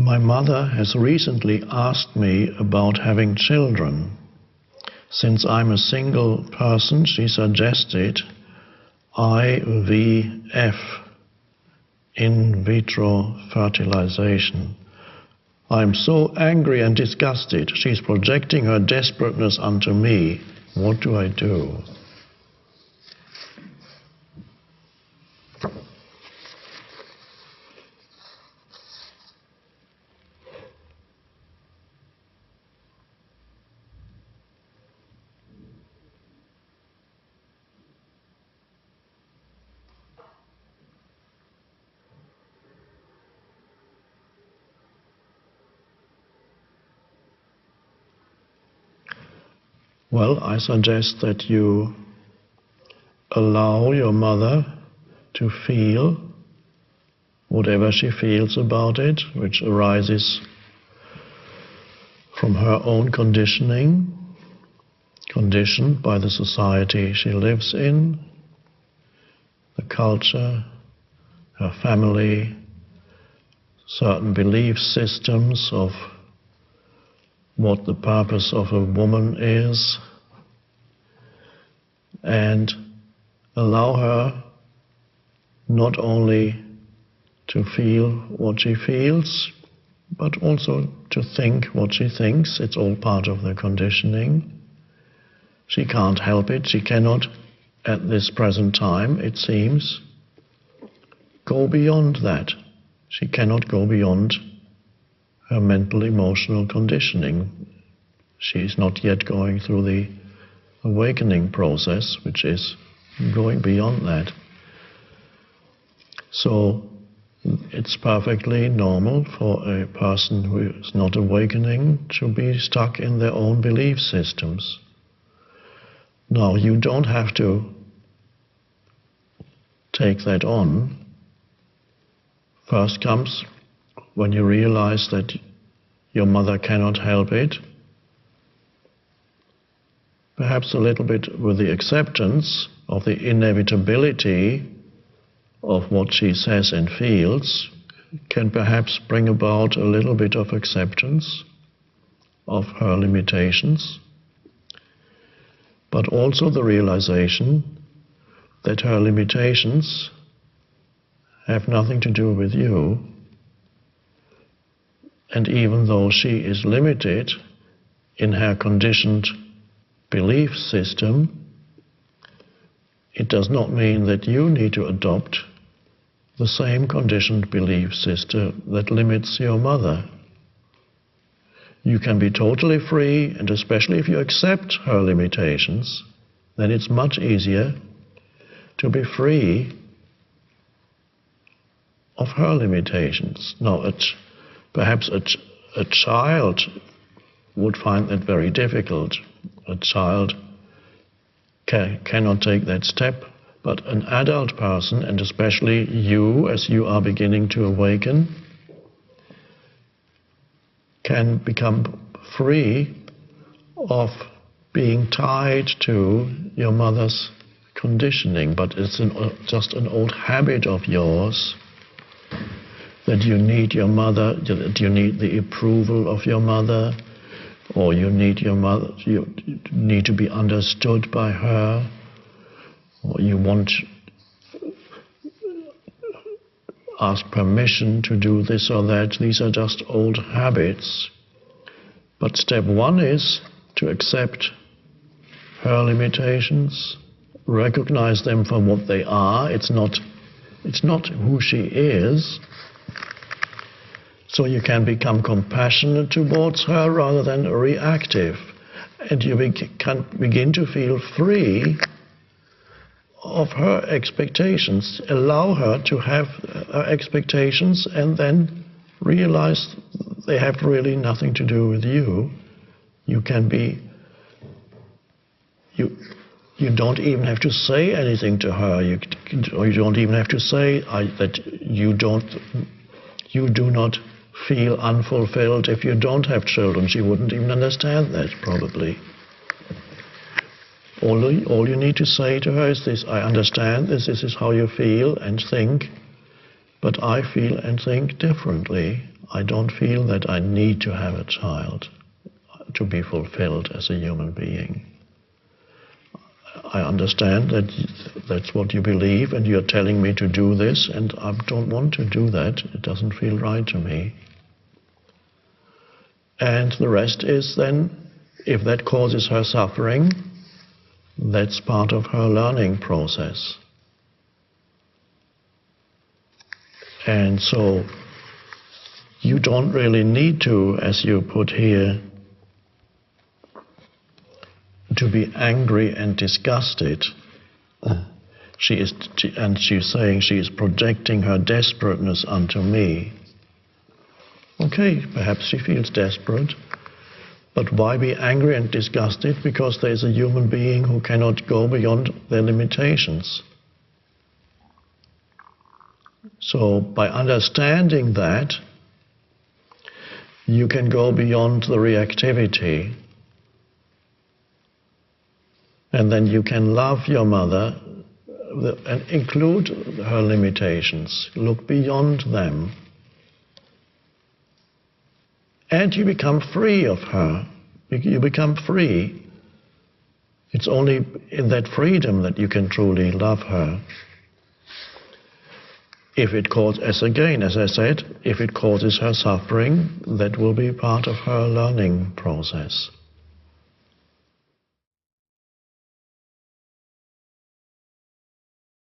My mother has recently asked me about having children. Since I'm a single person, she suggested IVF, in vitro fertilization. I'm so angry and disgusted. She's projecting her desperateness onto me. What do I do? Well, I suggest that you allow your mother to feel whatever she feels about it, which arises from her own conditioning, conditioned by the society she lives in, the culture, her family, certain belief systems of what the purpose of a woman is, and allow her not only to feel what she feels, but also to think what she thinks. It's all part of the conditioning. She can't help it. She cannot, at this present time, it seems, go beyond that. She cannot go beyond her mental, emotional conditioning. She is not yet going through the awakening process, which is going beyond that. So it's perfectly normal for a person who is not awakening to be stuck in their own belief systems. Now, you don't have to take that on. First comes when you realize that your mother cannot help it, perhaps a little bit with the acceptance of the inevitability of what she says and feels, can perhaps bring about a little bit of acceptance of her limitations, but also the realization that her limitations have nothing to do with you. And even though she is limited in her conditioned belief system, it does not mean that you need to adopt the same conditioned belief system that limits your mother. You can be totally free, and especially if you accept her limitations, then it's much easier to be free of her limitations. Now, perhaps a child would find that very difficult. A child cannot take that step, but an adult person, and especially you, as you are beginning to awaken, can become free of being tied to your mother's conditioning. But it's just an old habit of yours that you need your mother, that you need the approval of your mother, or you need your mother, you need to be understood by her, or you want ask permission to do this or that. These are just old habits. But step one is to accept her limitations, recognize them for what they are. It's not who she is. So you can become compassionate towards her rather than reactive. And you can begin to feel free of her expectations. Allow her to have her expectations and then realize they have really nothing to do with you. You can be, you don't even have to say anything to her. Or you don't even have to say that you do not feel unfulfilled if you don't have children. She wouldn't even understand that, probably. All you need to say to her is this: I understand this is how you feel and think, but I feel and think differently. I don't feel that I need to have a child to be fulfilled as a human being. I understand that that's what you believe, and you're telling me to do this, and I don't want to do that. It doesn't feel right to me. And the rest is then, if that causes her suffering, that's part of her learning process. And so you don't really need to, as you put here, to be angry and disgusted. She's saying she is projecting her desperateness onto me. Okay, perhaps she feels desperate, but why be angry and disgusted? Because there's a human being who cannot go beyond their limitations. So by understanding that, you can go beyond the reactivity. And then you can love your mother and include her limitations. Look beyond them. And you become free of her. You become free. It's only in that freedom that you can truly love her. If it causes, again, as I said, if it causes her suffering, that will be part of her learning process.